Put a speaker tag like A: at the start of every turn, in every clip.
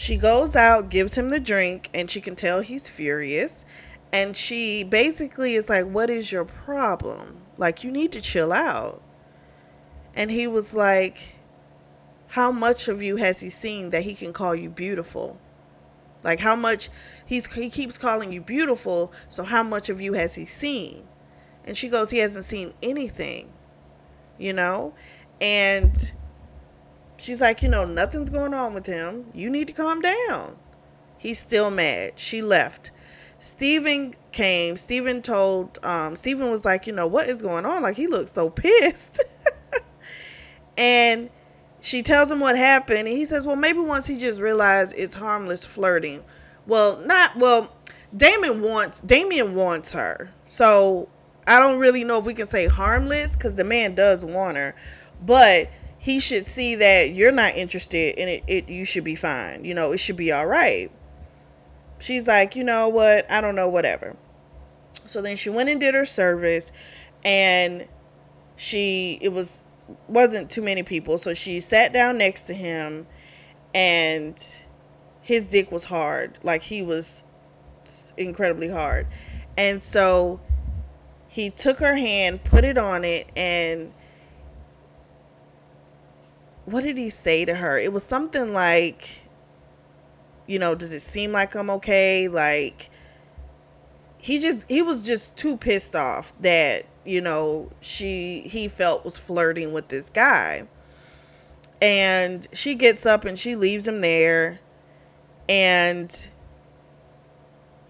A: She goes out, gives him the drink, and she can tell he's furious. And she basically is like, "What is your problem? Like, you need to chill out." And he was like, "How much of you has he seen that he can call you beautiful? Like, how much he keeps calling you beautiful, so how much of you has he seen?" And she goes, "He hasn't seen anything, you know?" And she's like, "Nothing's going on with him. You need to calm down." He's still mad. She left. Steven came. Steven was like, "What is going on?" Like, he looks so pissed. And she tells him what happened. And he says, "Well, maybe once he just realized it's harmless flirting." Damien wants her. So I don't really know if we can say harmless because the man does want her. But he should see that you're not interested in it. You should be fine. It should be all right. She's like, "You know what? I don't know, whatever." So then she went and did her service, and it wasn't too many people, so she sat down next to him, and his dick was hard. Like, he was incredibly hard. And so he took her hand, put it on it, and what did he say to her? It was something like, "Does it seem like I'm okay?" Like, he was just too pissed off that he felt was flirting with this guy. And she gets up and she leaves him there, and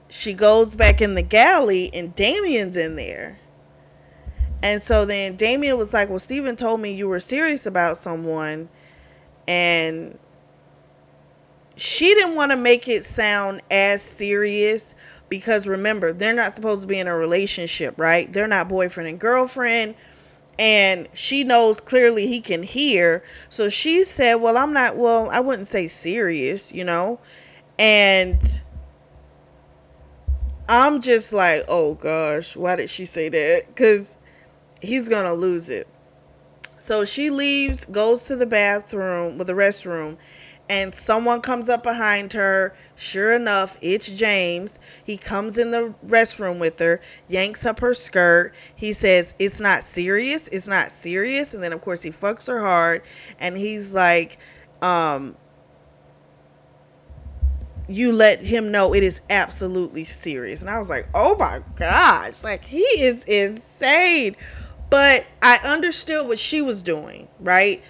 A: she goes back in the galley, and Damien's in there. And so then Damien was like, "Well, Steven told me you were serious about someone." And she didn't want to make it sound as serious because, remember, they're not supposed to be in a relationship, right? They're not boyfriend and girlfriend. And she knows clearly he can hear. So she said, "Well, I wouldn't say serious. And I'm just like, oh gosh, why did she say that? Because he's going to lose it. So she leaves, goes to the bathroom, with the restroom, and someone comes up behind her. Sure enough, it's James. He comes in the restroom with her, yanks up her skirt. He says, "It's not serious. It's not serious." And then, of course, he fucks her hard. And he's like, "You let him know it is absolutely serious." And I was like, oh my gosh, like, he is insane. But I understood what she was doing, right?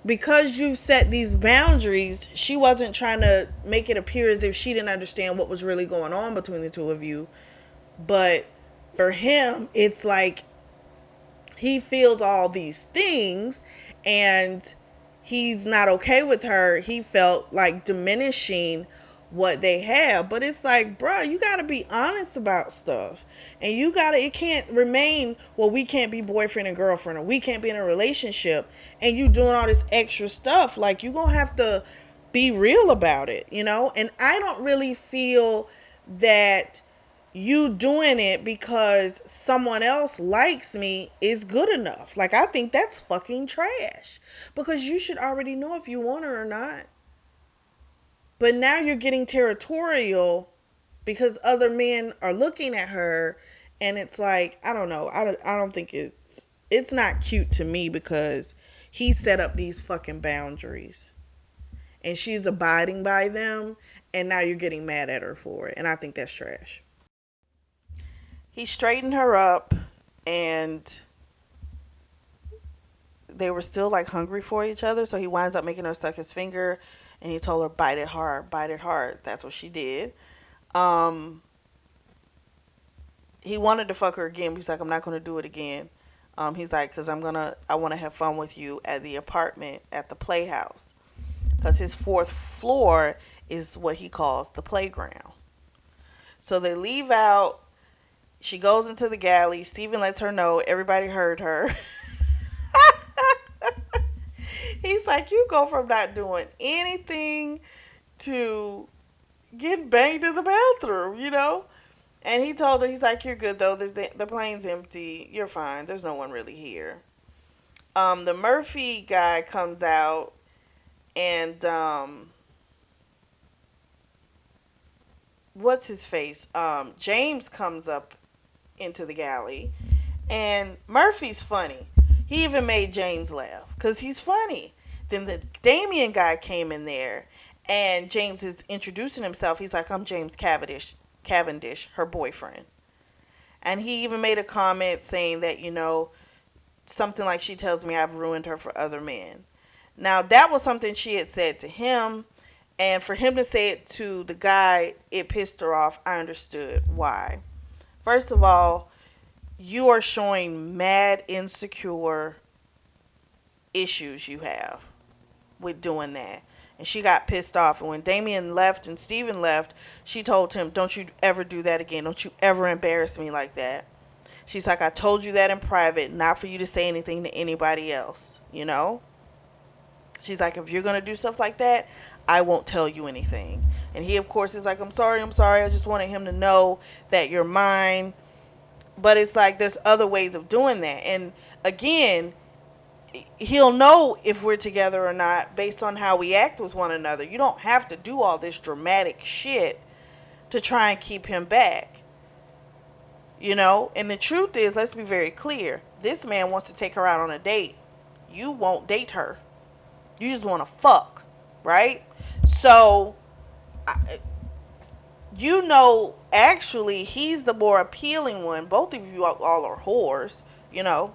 A: Because you set these boundaries, she wasn't trying to make it appear as if she didn't understand what was really going on between the two of you. But for him, it's like he feels all these things, and he's not okay with her. He felt like diminishing what they have. But it's like, bro, you got to be honest about stuff. And it can't remain, "Well, we can't be boyfriend and girlfriend, or we can't be in a relationship," and you doing all this extra stuff. Like, you going to have to be real about it. And I don't really feel that you doing it because someone else likes me is good enough. Like, I think that's fucking trash, because you should already know if you want her or not. But now you're getting territorial because other men are looking at her, and it's like, I don't know. I don't think it's not cute to me, because he set up these fucking boundaries and she's abiding by them, and now you're getting mad at her for it, and I think that's trash. He straightened her up, and they were still like hungry for each other, so he winds up making her suck his finger, and he told her, "Bite it hard, bite it hard." That's what she did. um he wanted to fuck her again, but he's like, "I'm not going to do it again." He's like, "Because I want to have fun with you at the apartment at the playhouse," because his fourth floor is what he calls the playground. So they leave out. She goes into the galley. Steven lets her know everybody heard her. He's like, "You go from not doing anything to getting banged in the bathroom. And he told her, he's like, "You're good though. The plane's empty. You're fine. There's no one really here." The Murphy guy comes out, and what's his face? James comes up into the galley, and Murphy's funny. He even made James laugh because he's funny. Then the Damien guy came in there, and James is introducing himself. He's like, "I'm James Cavendish, her boyfriend." And he even made a comment saying that, something like, she tells me I've ruined her for other men. Now, that was something she had said to him. And for him to say it to the guy, it pissed her off. I understood why. First of all, you are showing mad insecure issues you have with doing that. And she got pissed off. And when Damien left and Steven left, she told him, "Don't you ever do that again. Don't you ever embarrass me like that." She's like, "I told you that in private, not for you to say anything to anybody else, you know?" She's like, "If you're going to do stuff like that, I won't tell you anything." And he, of course, is like, I'm sorry. I just wanted him to know that you're mine. But it's like, there's other ways of doing that. And again, he'll know if we're together or not based on how we act with one another. You don't have to do all this dramatic shit to try and keep him back. And the truth is, let's be very clear. This man wants to take her out on a date. You won't date her. You just want to fuck, right? So, actually, he's the more appealing one. Both of you all are whores, you know.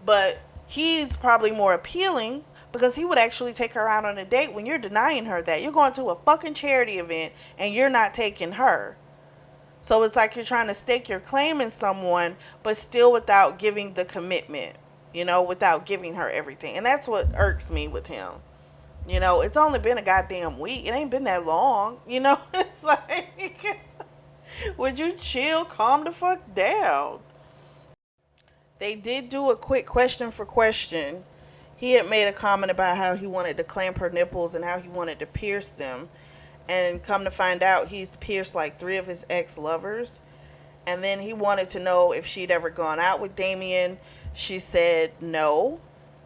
A: But he's probably more appealing because he would actually take her out on a date when you're denying her that. You're going to a fucking charity event and you're not taking her. So it's like you're trying to stake your claim in someone, but still without giving the commitment, without giving her everything. And that's what irks me with him. It's only been a goddamn week. It ain't been that long. It's like, would you chill, calm the fuck down? They did do a quick question for question. He had made a comment about how he wanted to clamp her nipples and how he wanted to pierce them. And come to find out, he's pierced like 3 of his ex-lovers. And then he wanted to know if she'd ever gone out with Damien. She said no.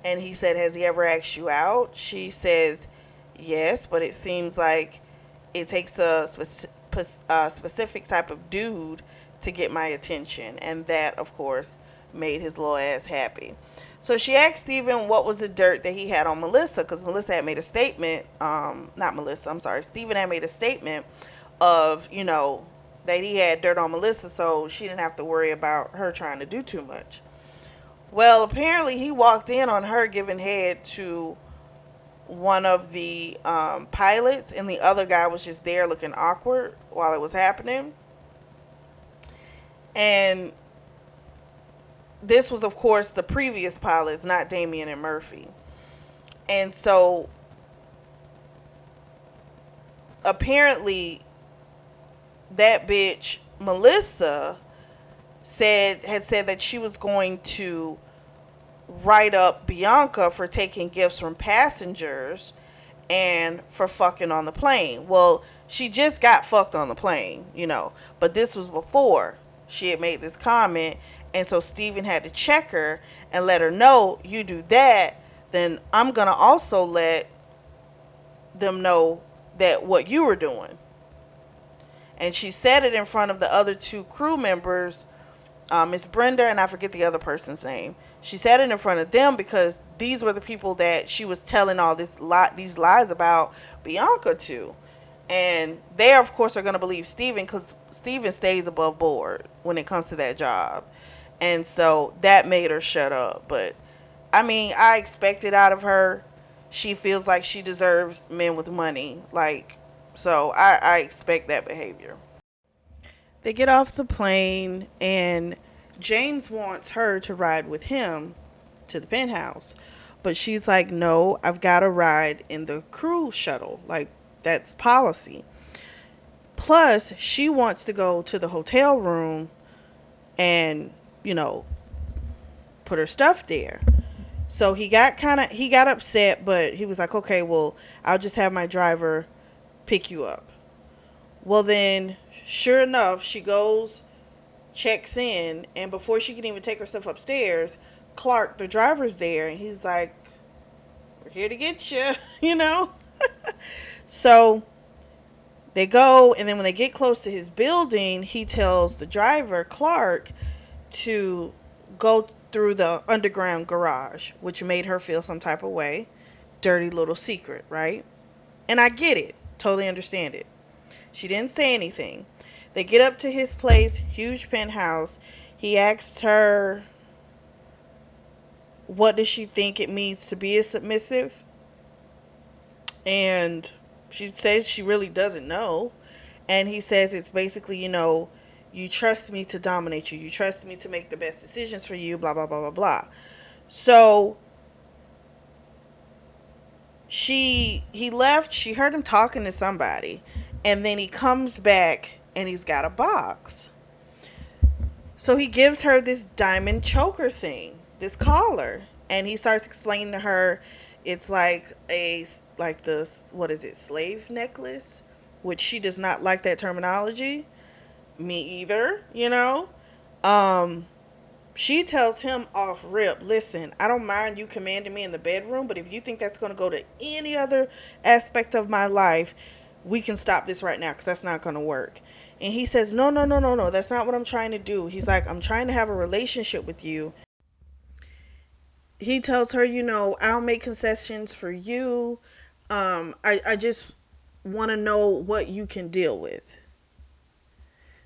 A: And he said, "Has he ever asked you out?" She says, "Yes, but it seems like it takes a specific type of dude to get my attention." And that, of course, made his little ass happy. So she asked Steven what was the dirt that he had on Melissa, because Melissa had made a statement, not Melissa, I'm sorry, Steven had made a statement of, that he had dirt on Melissa, so she didn't have to worry about her trying to do too much. Well, apparently he walked in on her giving head to one of the pilots, and the other guy was just there looking awkward while it was happening. And this was, of course, the previous pilots, not Damien and Murphy. And so, apparently, that bitch, Melissa, had said that she was going to write up Bianca for taking gifts from passengers and for fucking on the plane. Well, she just got fucked on the plane, but this was before she had made this comment. And so Steven had to check her and let her know, you do that, then I'm going to also let them know that what you were doing. And she said it in front of the other 2 crew members, Miss Brenda, and I forget the other person's name. She said it in front of them because these were the people that she was telling all these lies about Bianca to. And they, of course, are going to believe Steven because Steven stays above board when it comes to that job. And so that made her shut up. But, I mean, I expect it out of her. She feels like she deserves men with money. So I expect that behavior. They get off the plane, and James wants her to ride with him to the penthouse. But she's like, "No, I've got to ride in the crew shuttle. That's policy." Plus, she wants to go to the hotel room and, put her stuff there. So he got upset, but he was like, "Okay, well, I'll just have my driver pick you up." Well, then, sure enough, she goes, checks in, and before she can even take herself upstairs, Clark, the driver's there, and he's like, "We're here to get you," So They go, and then when they get close to his building, he tells the driver, Clark, to go through the underground garage, which made her feel some type of way. Dirty little secret, right? And I get it. Totally understand it. She didn't say anything. They get up to his place, huge penthouse. He asks her, what does she think it means to be a submissive? And she says she really doesn't know. And he says it's basically, you trust me to dominate you. You trust me to make the best decisions for you, blah, blah, blah, blah, blah. So he left. She heard him talking to somebody. And then he comes back and he's got a box. So he gives her this diamond choker thing, this collar. And he starts explaining to her it's like the, what is it, slave necklace? Which she does not like that terminology. Me either. Um, she tells him off rip, listen, I don't mind you commanding me in the bedroom, but if you think that's going to go to any other aspect of my life, we can stop this right now because that's not going to work. And he says, no, no, no, no, no, that's not what I'm trying to do. He's like, I'm trying to have a relationship with you. He tells her, I'll make concessions for you. I just want to know what you can deal with.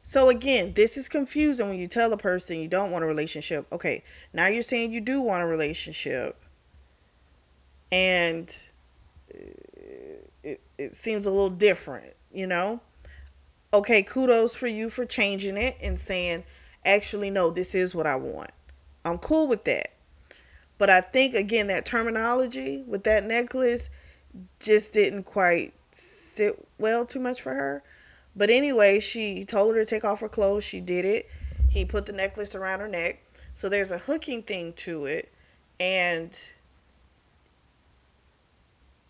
A: So again, this is confusing when you tell a person you don't want a relationship. Okay, now you're saying you do want a relationship. And it seems a little different. Okay, kudos for you for changing it and saying, actually, no, this is what I want. I'm cool with that. But I think, again, that terminology with that necklace just didn't quite sit well too much for her. But anyway, he told her to take off her clothes. She did it. He put the necklace around her neck. So there's a hooking thing to it. And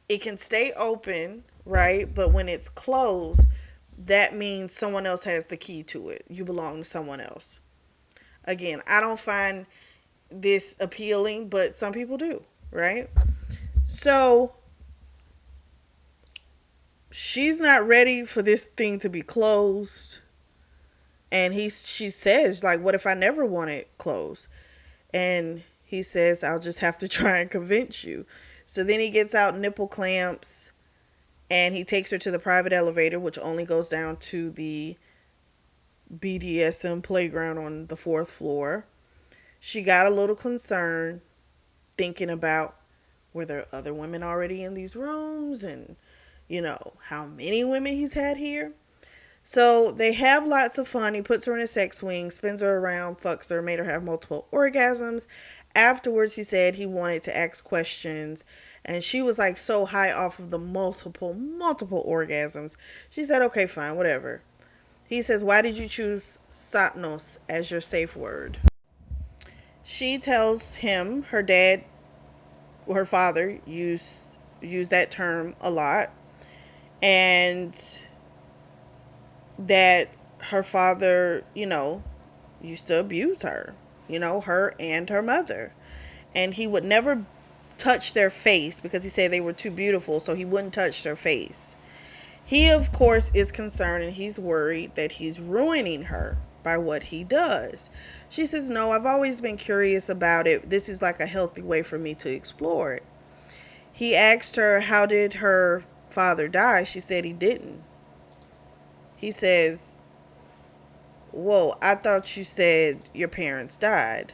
A: it can stay open, right? But when it's closed, that means someone else has the key to it. You belong to someone else. Again, I don't find this appealing, but some people do, right? So she's not ready for this thing to be closed. And she says, like, what if I never want it closed? And he says, I'll just have to try and convince you. So then he gets out nipple clamps and he takes her to the private elevator, which only goes down to the BDSM playground on the 4th floor. She got a little concerned, thinking about, were there other women already in these rooms? And, how many women he's had here? So they have lots of fun. He puts her in a sex swing, spins her around, fucks her, made her have multiple orgasms. Afterwards, he said he wanted to ask questions. And she was like so high off of the multiple orgasms. She said, okay, fine, whatever. He says, why did you choose Satnos as your safe word? She tells him her father used that term a lot. And that her father, used to abuse her, her and her mother. And he would never touch their face because he said they were too beautiful, so he wouldn't touch their face. He, of course, is concerned and he's worried that he's ruining her by what he does. She says, no, I've always been curious about it. This is like a healthy way for me to explore it. He asked her, how did her father die? She said he didn't. He says, whoa, I thought you said your parents died.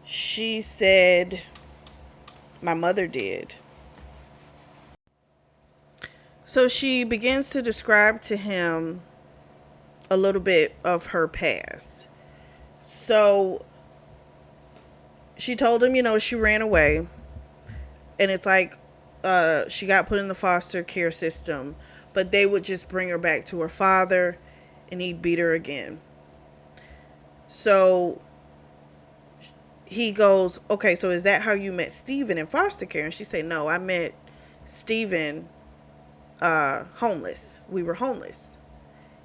A: She said, my mother did. So she begins to describe to him a little bit of her past. So she told him, she ran away. And it's like she got put in the foster care system. But they would just bring her back to her father and he'd beat her again. So he goes, okay, so is that how you met Steven in foster care? And she said, no, I met Steven homeless. We were homeless.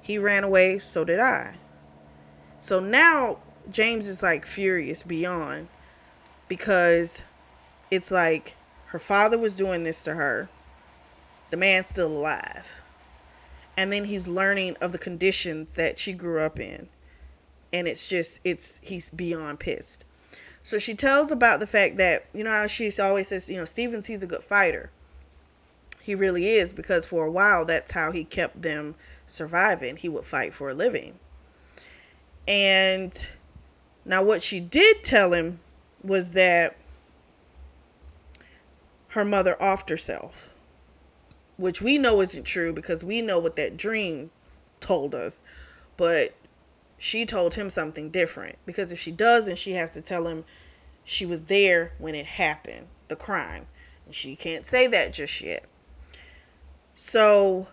A: He ran away, so did I. So now James is like furious beyond, because it's like her father was doing this to her. The man's still alive. And then he's learning of the conditions that she grew up in. And he's beyond pissed. So she tells about the fact that, how she always says, Stevens, he's a good fighter. He really is, because for a while, that's how he kept them surviving. He would fight for a living. And now what she did tell him was that her mother offed herself, which we know isn't true because we know what that dream told us. But she told him something different, because if she does, then she has to tell him she was there when it happened, the crime. And she can't say that just yet. So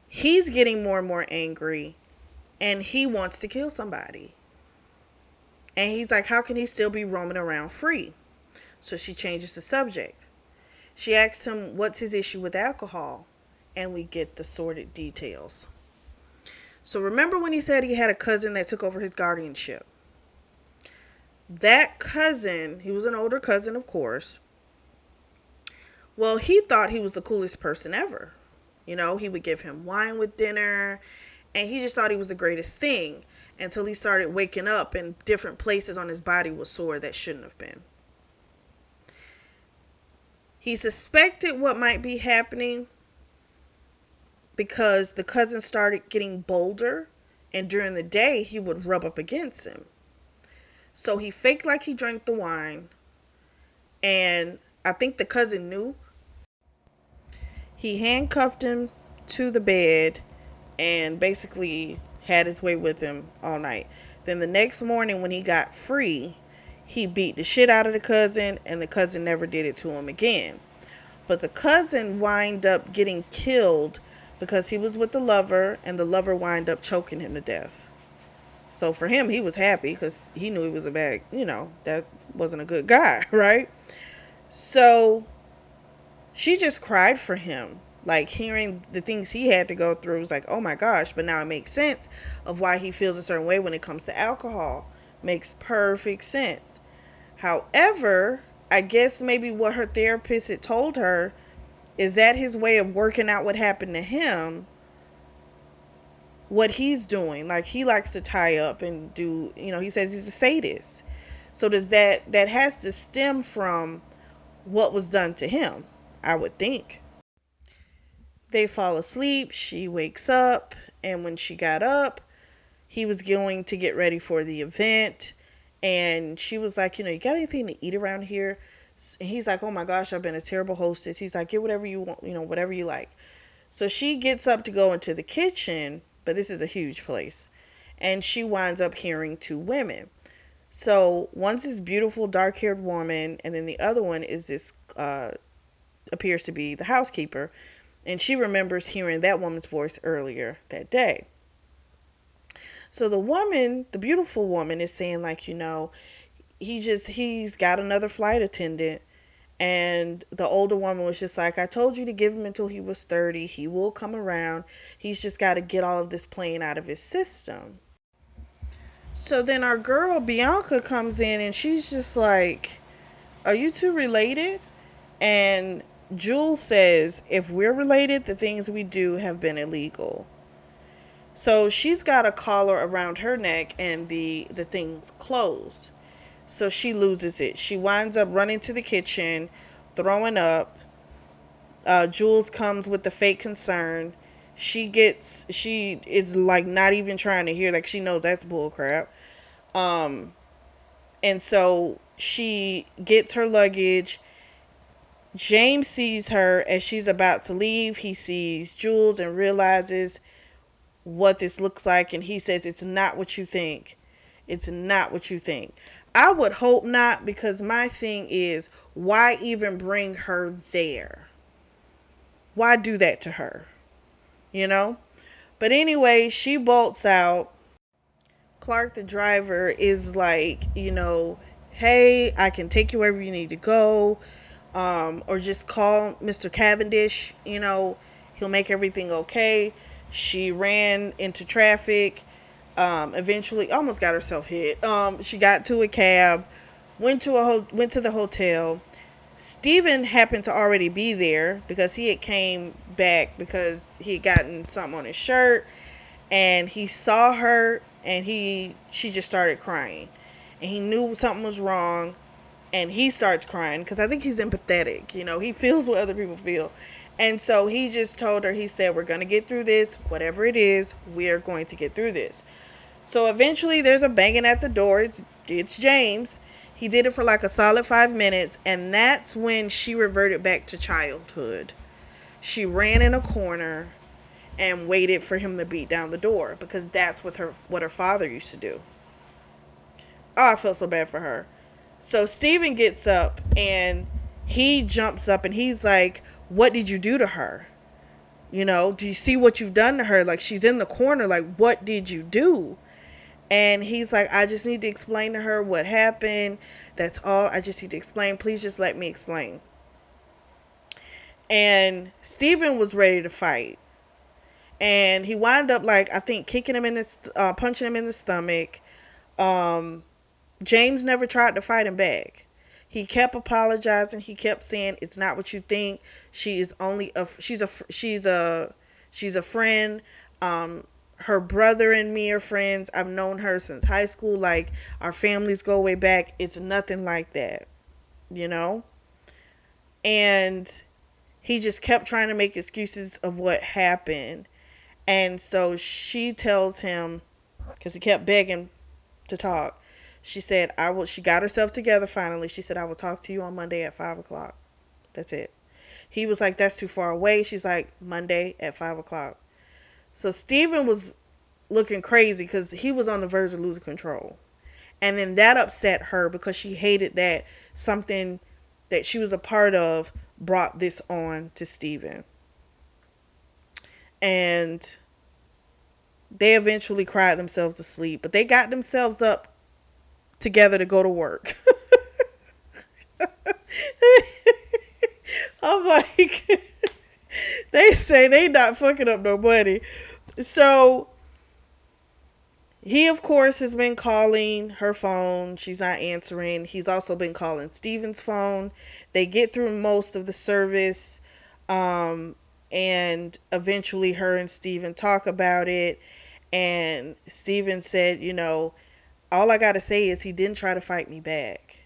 A: he's getting more and more angry, and he wants to kill somebody. And he's like, how can he still be roaming around free? So she changes the subject. She asks him what's his issue with alcohol, and we get the sordid details. So remember when he said he had a cousin that took over his guardianship? That cousin, he was an older cousin, of course. Well, he thought he was the coolest person ever. He would give him wine with dinner, and he just thought he was the greatest thing, until he started waking up and different places on his body were sore that shouldn't have been. He suspected what might be happening because the cousin started getting bolder, and during the day he would rub up against him. So he faked like he drank the wine, and I think the cousin knew. He handcuffed him to the bed and basically had his way with him all night. Then the next morning when he got free, he beat the shit out of the cousin, and the cousin never did it to him again. But the cousin wound up getting killed because he was with the lover, and the lover wound up choking him to death. So for him, he was happy because he knew he was a bad, that wasn't a good guy, right? So she just cried for him. Like, hearing the things he had to go through was like, oh my gosh. But now it makes sense of why he feels a certain way when it comes to alcohol. Makes perfect sense. However, I guess maybe what her therapist had told her is that his way of working out what happened to him, what he's doing. Like, he likes to tie up and do, he says he's a sadist. So does that has to stem from what was done to him, I would think. They fall asleep. She wakes up. And when she got up, he was going to get ready for the event. And she was like, you got anything to eat around here? And he's like, oh my gosh, I've been a terrible hostess. He's like, get whatever you want, whatever you like. So she gets up to go into the kitchen, but this is a huge place. And she winds up hearing two women. So one's this beautiful dark-haired woman, and then the other one is this, appears to be the housekeeper. And she remembers hearing that woman's voice earlier that day. So the woman, the beautiful woman, is saying like, he's got another flight attendant. And the older woman was just like, I told you to give him until he was 30. He will come around. He's just got to get all of this playing out of his system. So then our girl Bianca comes in, and she's just like, are you two related? And Jules says, if we're related, the things we do have been illegal. So she's got a collar around her neck, and the thing's closed. So she loses it. She winds up running to the kitchen, throwing up. Jules comes with the fake concern. She is like not even trying to hear, like she knows that's bullcrap. And so she gets her luggage. James sees her as she's about to leave. He sees Jules and realizes what this looks like, and he says, it's not what you think. It's not what you think. I would hope not, because my thing is, why even bring her there? Why do that to her? But anyway, she bolts out. Clark, the driver, is like, hey, I can take you wherever you need to go. Or just call Mr. Cavendish, he'll make everything okay. She ran into traffic, eventually almost got herself hit. She got to a cab, went to the hotel, Steven happened to already be there because he had came back because he had gotten something on his shirt, and he saw her, and she just started crying, and he knew something was wrong, and he starts crying because I think he's empathetic. He feels what other people feel. And so he just told her, he said, we're going to get through this. Whatever it is, we are going to get through this. So eventually there's a banging at the door. It's James. He did it for like a solid 5 minutes. And that's when she reverted back to childhood. She ran in a corner and waited for him to beat down the door because that's what her father used to do. Oh, I felt so bad for her. So Steven gets up and he jumps up and he's like, what did you do to her? Do you see what you've done to her? Like, she's in the corner. Like, what did you do? And he's like, I just need to explain to her what happened. That's all. I just need to explain. Please just let me explain. And Steven was ready to fight. And he wound up, like, I think, kicking him in the, punching him in the stomach. James never tried to fight him back. He kept apologizing. He kept saying, "It's not what you think. She is only she's a friend. Her brother and me are friends. I've known her since high school. Like, our families go way back. It's nothing like that, you know." And he just kept trying to make excuses of what happened. And so she tells him, because he kept begging to talk. She said, "I will." She got herself together finally. She said, "I will talk to you on Monday at 5 o'clock." That's it. He was like, "That's too far away." She's like, "Monday at 5 o'clock." So Steven was looking crazy because he was on the verge of losing control, and then that upset her because she hated that something that she was a part of brought this on to Steven. And they eventually cried themselves to sleep, but they got themselves up together to go to work. I'm like, they say they not fucking up no money. So he, of course, has been calling her phone. She's not answering. He's also been calling Steven's phone. They get through most of the service. And eventually her and Steven talk about it. And Steven said, all I got to say is he didn't try to fight me back,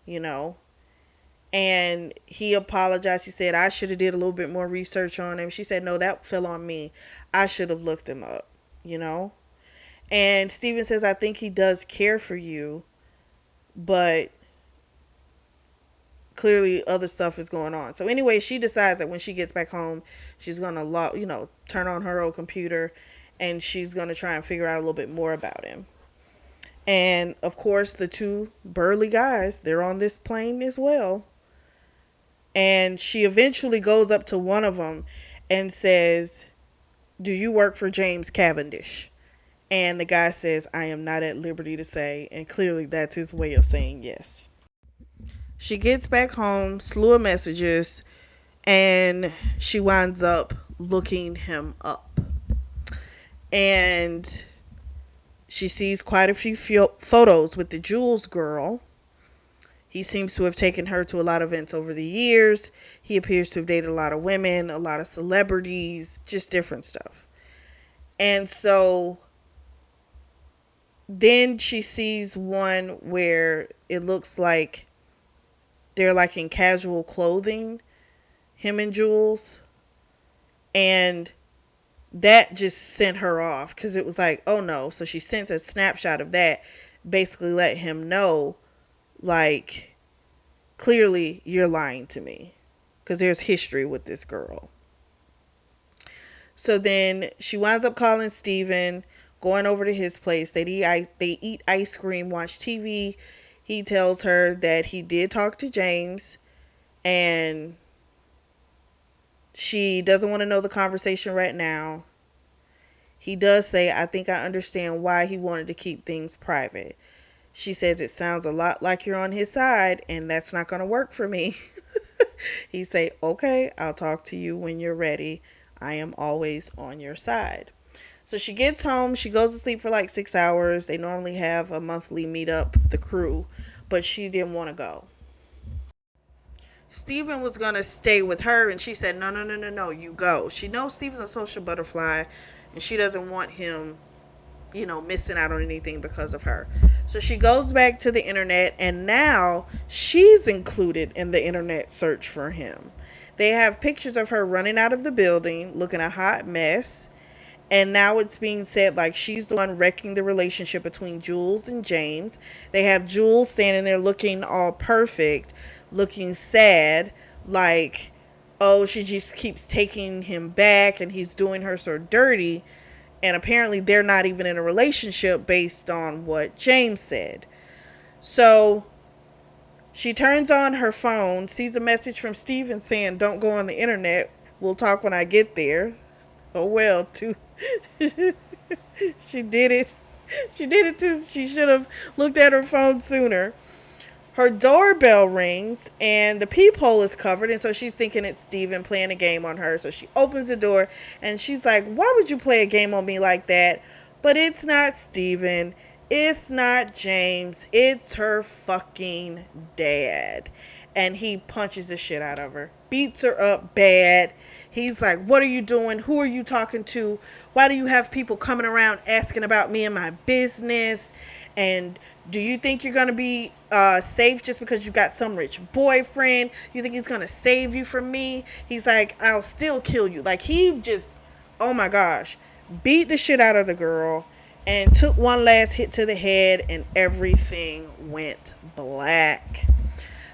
A: you know. And he apologized. He said, I should have did a little bit more research on him. She said, no, that fell on me. I should have looked him up, you know. And Steven says, I think he does care for you, but clearly other stuff is going on. So anyway, she decides that when she gets back home, she's going to turn on her old computer, and she's going to try and figure out a little bit more about him. And of course, the two burly guys, they're on this plane as well. And she eventually goes up to one of them and says, do you work for James Cavendish? And the guy says, I am not at liberty to say. And clearly that's his way of saying yes. She gets back home, slew of messages, and she winds up looking him up. And she sees quite a few photos with the Jules girl. He seems to have taken her to a lot of events over the years. He appears to have dated a lot of women, a lot of celebrities, just different stuff. And so then she sees one where it looks like they're like in casual clothing, him and Jules. And that just sent her off because it was like, oh no. So she sent a snapshot of that, basically let him know, like, clearly you're lying to me because there's history with this girl. So then she winds up calling Steven, going over to his place. They eat ice cream, watch TV. He tells her that he did talk to James, and she doesn't want to know the conversation right now. He does say, I think I understand why he wanted to keep things private. She says, it sounds a lot like you're on his side, and that's not going to work for me. He say, okay, I'll talk to you when you're ready. I am always on your side. So she gets home. She goes to sleep for like 6 hours. They normally have a monthly meetup, the crew, but she didn't want to go. Steven was going to stay with her, and she said, no, no, no, no, no, you go. She knows Steven's a social butterfly, and she doesn't want him, missing out on anything because of her. So she goes back to the internet, and now she's included in the internet search for him. They have pictures of her running out of the building, looking a hot mess. And now it's being said like she's the one wrecking the relationship between Jules and James. They have Jules standing there looking all perfect, looking sad, like, oh, she just keeps taking him back and he's doing her so dirty. And apparently they're not even in a relationship based on what James said. So she turns on her phone, sees a message from Steven saying, don't go on the internet. We'll talk when I get there. Oh well, too. She did it. She did it too. She should have looked at her phone sooner. Her doorbell rings and the peephole is covered, and so she's thinking it's Steven playing a game on her. So she opens the door and she's like, why would you play a game on me like that? But it's not Steven. It's not James. It's her fucking dad. And he punches the shit out of her. Beats her up bad. He's like, what are you doing? Who are you talking to? Why do you have people coming around asking about me and my business? And do you think you're going to be safe just because you got some rich boyfriend? You think he's going to save you from me? He's like, I'll still kill you. Like, he just, oh my gosh, beat the shit out of the girl and took one last hit to the head, and everything went black.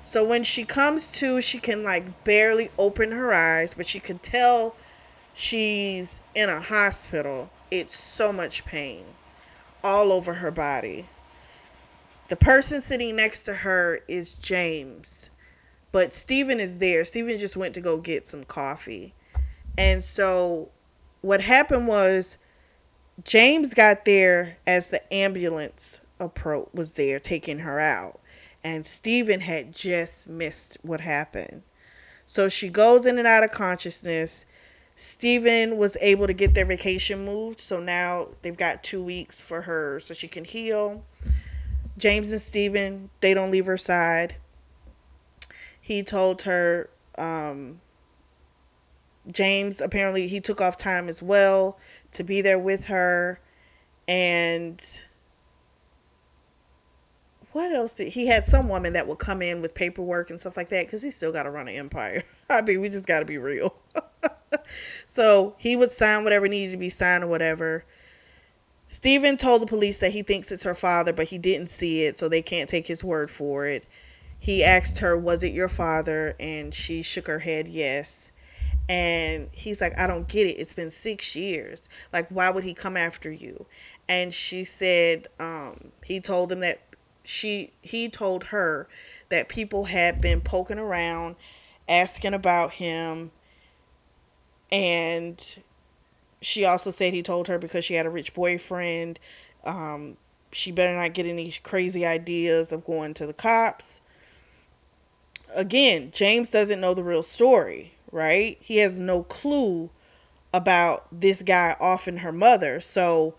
A: So when she comes to, she can like barely open her eyes, but she can tell she's in a hospital. It's so much pain all over her body. The person sitting next to her is James, but Steven is there. Steven just went to go get some coffee. And so what happened was James got there as the ambulance was there taking her out. And Steven had just missed what happened. So she goes in and out of consciousness. Steven was able to get their vacation moved. So now they've got 2 weeks for her so she can heal. James and Steven, they don't leave her side. He told her, James, apparently he took off time as well to be there with her. And what else did he had some woman that would come in with paperwork and stuff like that, because he still got to run an empire. I mean, we just got to be real. So he would sign whatever needed to be signed or whatever. Steven told the police that he thinks it's her father, but he didn't see it, so they can't take his word for it. He asked her, was it your father? And she shook her head yes. And he's like, I don't get it. It's been 6 years. Like, why would he come after you? And she said, he told him that he told her that people had been poking around, asking about him. And she also said he told her because she had a rich boyfriend, she better not get any crazy ideas of going to the cops. Again, James doesn't know the real story, right? He has no clue about this guy offing her mother. So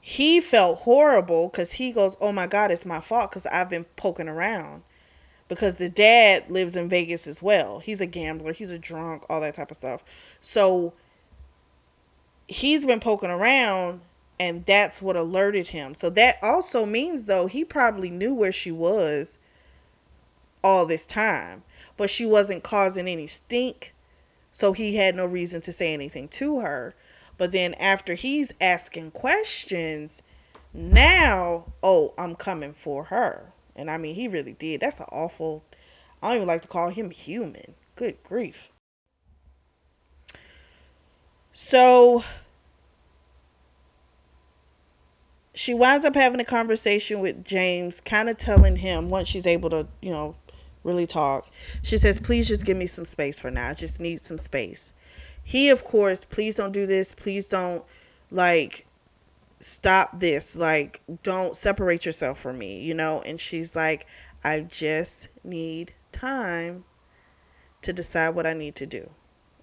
A: he felt horrible because he goes, oh my God, it's my fault because I've been poking around. Because the dad lives in Vegas as well. He's a gambler. He's a drunk, all that type of stuff. So he's been poking around, and that's what alerted him. So that also means, though, he probably knew where she was all this time, but she wasn't causing any stink, so he had no reason to say anything to her. But then after he's asking questions, now, oh, I'm coming for her. And I mean, he really did. That's an awful, I don't even like to call him human. Good grief. So she winds up having a conversation with James, kind of telling him once she's able to, really talk. She says, please just give me some space for now. I just need some space. He, of course, please don't do this. Please don't, like, stop this. Like, don't separate yourself from me, And she's like, I just need time to decide what I need to do.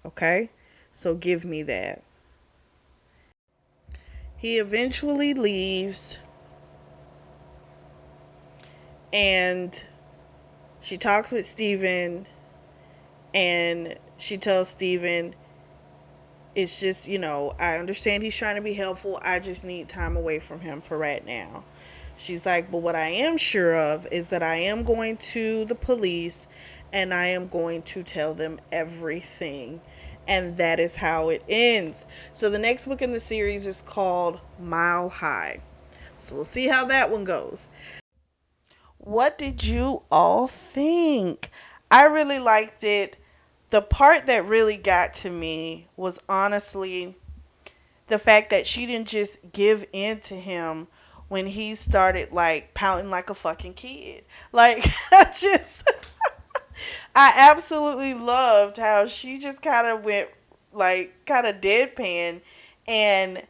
A: Okay? So give me that. He eventually leaves, and she talks with Steven, And she tells Steven, it's just, I understand he's trying to be helpful. I just need time away from him for right now. She's like, but what I am sure of is that I am going to the police and I am going to tell them everything. And that is how it ends. So the next book in the series is called Mile High. So we'll see how that one goes. What did you all think? I really liked it. The part that really got to me was honestly the fact that she didn't just give in to him when he started like pouting like a fucking kid. Like I absolutely loved how she just kind of went like kind of deadpan, and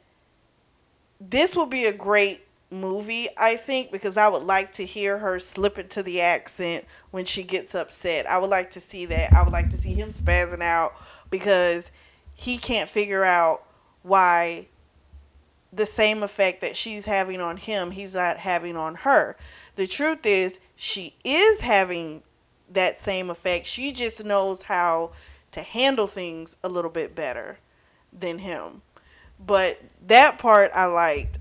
A: this will be a great movie, I think, because I would like to hear her slip into the accent when she gets upset. I would like to see that. I would like to see him spazzing out because he can't figure out why the same effect that she's having on him, he's not having on her. The truth is, she is having that same effect. She just knows how to handle things a little bit better than him. But that part I liked.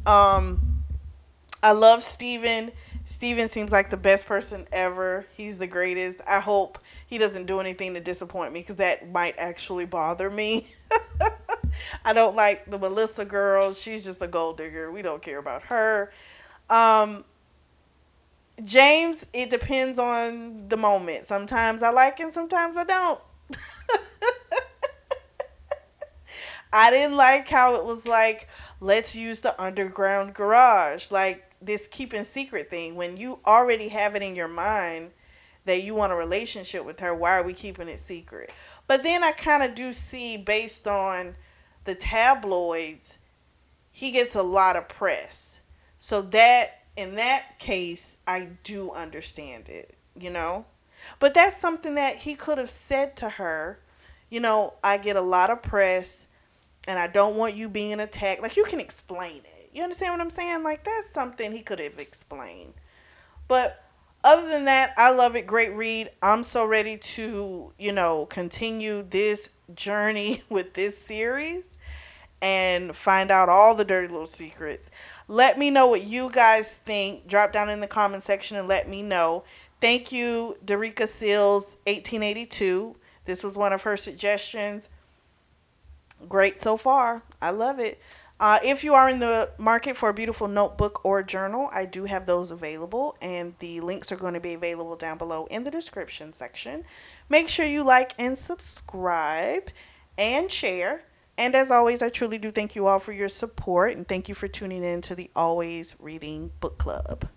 A: I love Steven. Steven seems like the best person ever. He's the greatest. I hope he doesn't do anything to disappoint me because that might actually bother me. I don't like the Melissa girl. She's just a gold digger. We don't care about her. Um, James, it depends on the moment. Sometimes I like him, sometimes I don't. I didn't like how it was like, let's use the underground garage. Like this keeping secret thing. When you already have it in your mind that you want a relationship with her, why are we keeping it secret? But then I kind of do see, based on the tabloids, he gets a lot of press. So that, in that case, I do understand it, you know? But that's something that he could have said to her. I get a lot of press and I don't want you being attacked. Like, you can explain it. You understand what I'm saying? Like, that's something he could have explained. But other than that, I love it. Great read. I'm so ready to, continue this journey with this series and find out all the dirty little secrets. Let me know what you guys think. Drop down in the comment section and let me know. Thank you, Derica Seals, 1882. This was one of her suggestions. Great so far. I love it. If you are in the market for a beautiful notebook or journal, I do have those available, and the links are going to be available down below in the description section. Make sure you like and subscribe and share. And as always, I truly do thank you all for your support, and thank you for tuning in to the Always Reading Book Club.